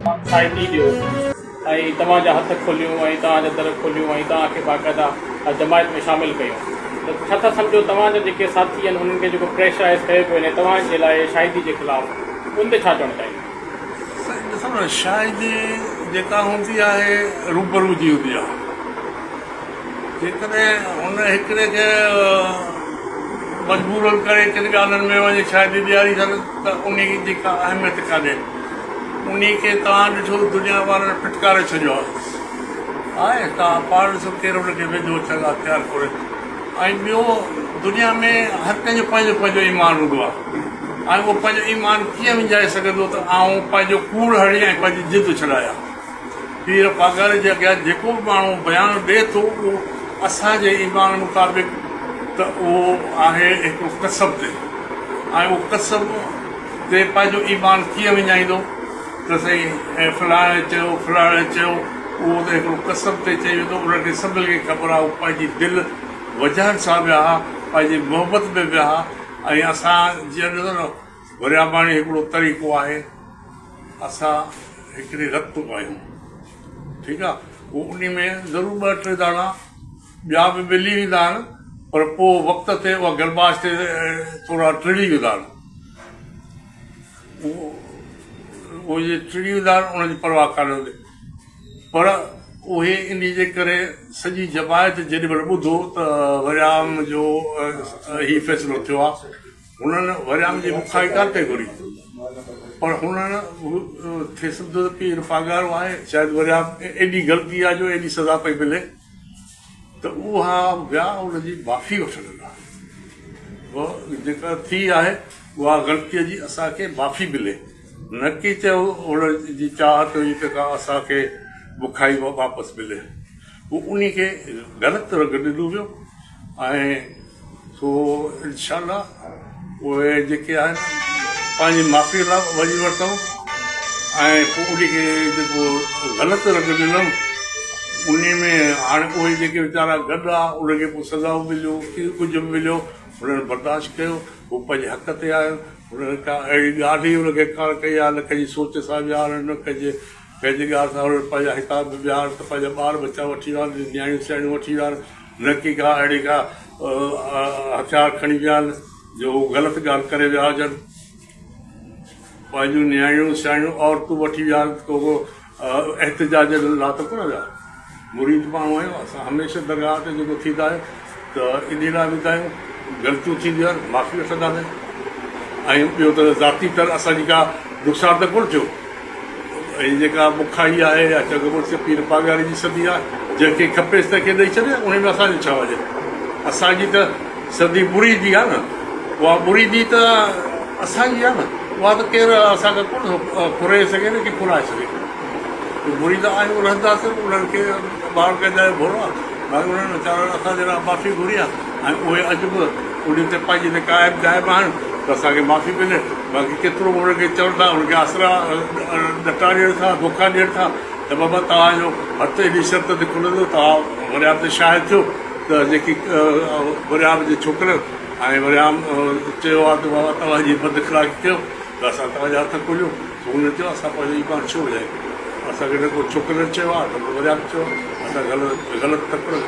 साइटी ॾियो ऐं तव्हांजा हथ खोलियूं ऐं तव्हांजा दर खोलियूं ऐं तव्हांखे बाक़ाइदा जमायत में शामिलु कयूं त छा था सम्झो तव्हांजा जेके साथी आहिनि उन्हनि खे जेको प्रेशराइज़ कयो पियो वञे तव्हांजे लाइ शाहिदी जे ख़िलाफ़ु उन ते छा चवणु चाहींदा? ॾिसो न, शाहिदी जेका हूंदी आहे रूबरू जी हूंदी आहे। जेकॾहिं हुन हिकिड़े खे मजबूरन करे किन ॻाल्हियुनि में वञी शाहिदी ॾियारी छॾनि त उन जी का अहमियत कान्हे। उन खे तव्हां ॾिठो दुनिया वारनि फिटकारे छॾियो आहे। तव्हां पाण ॾिसो केरु हुनखे वेझो चङा तयारु करे। ऐं ॿियो, दुनिया में हर कंहिंजो पंहिंजो पंहिंजो ईमान हूंदो आहे ऐं उहो पंहिंजो ईमान कीअं विञाए सघंदो त आउं पंहिंजो कूड़ हणी ऐं पंहिंजी ज़िद छॾायां। पीर पागर जे अॻियां जेको बि माण्हू बयानु ॾिए थो उहो असांजे ईमान मुताबिक़ त उहो आहे हिकिड़ो कसब ते, ऐं उहो कसब ते पंहिंजो ईमान कीअं विञाईंदो त सही ऐं फलाणे चयो उहो त हिकिड़ो कसब ते चई वेंदो। उनखे सभिनी खे ख़बर आहे उहो पंहिंजी दिलि वजहनि सां विया, पंहिंजी मोहबत में विया। ऐं असां जीअं ॾिसो न, वरियाबाणी हिकिड़ो तरीक़ो आहे, असां हिकिड़ी रत आहियूं, ठीकु आहे। उहो उन में ज़रूरु ॿ टे दाणा ॿिया बि मिली वेंदा आहिनि, पर पोइ वक़्त ते उहा गलबाश ते थोरा टिड़ी वेंदा आहिनि। उहो जे टिड़ी वेंदा आहिनि उनजी परवाह कान्हे हूंदी। पर उहे इन जे करे सॼी जमायत जेॾी महिल ॿुधो त वरियाम जो ही फ़ैसिलो थियो आहे, हुननि वरियाम जी मुखाई कान कई घुरी, पर हुननि थिए सम्झो त पीर पागारो आहे, शायदि वरियाम एॾी ग़लती आहे जो एॾी सज़ा पई मिले त उहा विया उनजी माफ़ी वठण लाइ। जेका थी आहे उहा ग़लतीअ जी असांखे माफ़ी मिले, न की चयो हुनजी चाहत हुई त का असांखे बुखाई वापसि मिले। उहो उन खे ग़लति रंग ॾिनो वियो ऐं सो इंशाअल्लाह उहे जेके आहिनि पंहिंजी माफ़ी लाइ वञी वरितऊं ऐं पोइ उन खे जेको ग़लति रंग ॾिनऊं उन में हाणे उहे जेके वीचारा गॾु आहे उनखे पोइ सज़ा मिलियो, कुझु बि मिलियो, हुननि बर्दाश्त कयो, उहो पंहिंजे हक़ ते आयो। हुननि का अहिड़ी ॻाल्हि ई हुनखे कान कई आहे, न कंहिंजी सोच सां विहार, न कंहिंजे ॻाल्हि सां हुननि पंहिंजा हिसाब विहार त पंहिंजा ॿार बचा वठी विया आहिनि, न्याणियूं सियाणियूं वठी विया आहिनि, न की का अहिड़ी का हथियार खणी विया आहिनि जो ग़लति ॻाल्हि करे विया हुजनि। पंहिंजूं न्याणियूं सियाणियूं औरतूं वठी विया आहिनि, को एहतिजाज लाइ त कोन विया। मुरीद माण्हू आहियूं असां, हमेशह दरगाह ते जेको थींदा आहियूं त इन लाइ वेंदा आहियूं, ग़लतियूं थींदियूं आहिनि माफ़ी वठंदासीं। ऐं ॿियो त ज़ाती तर असांजी का नुक़सानु त कोन थियो। ऐं जेका बुखाई आहे या चङो पीर पागारी जी सदी आहे, जंहिंखे खपेसि तंहिंखे ॾेई छॾे, उन में असांजो छा वञे। असांजी त सदी बुरी जी आहे न, उहा बुरी जी त असांजी आहे न, उहा त केरु असांखे कोन फुरे सघे न की फुराए सघे। बुरी त आहियूं, रहंदासीं, उन्हनि खे ॿार कंहिंजा भोरो आहे, बाक़ी उन्हनि वीचारनि असांजे लाइ माफ़ी घुरी आहे ऐं उहे अॼु बि उन ते पंहिंजी जेका क़ाइमु ग़ाइबु आहिनि त असांखे माफ़ी मिले। बाक़ी केतिरो उनखे चवनि था, उनखे आसरा डटा ॾियनि था, धोखा ॾियनि था त बाबा तव्हांजो हथु एॾी शर्त ते खुलंदो, तव्हां वरियाम ते शाहिद थियो त जेकी वरियाम जे छोकिरे ऐं वरियाम चयो आहे त बाबा तव्हांजी बदखलाक़ी कयो त असां तव्हांजा हथ खोलियो। हुन चयो असां पंहिंजो ईमान छो विझायूं, असांखे न को छोकिरनि चयो आहे न को वरियाम चयो, असां ग़लति तकड़ि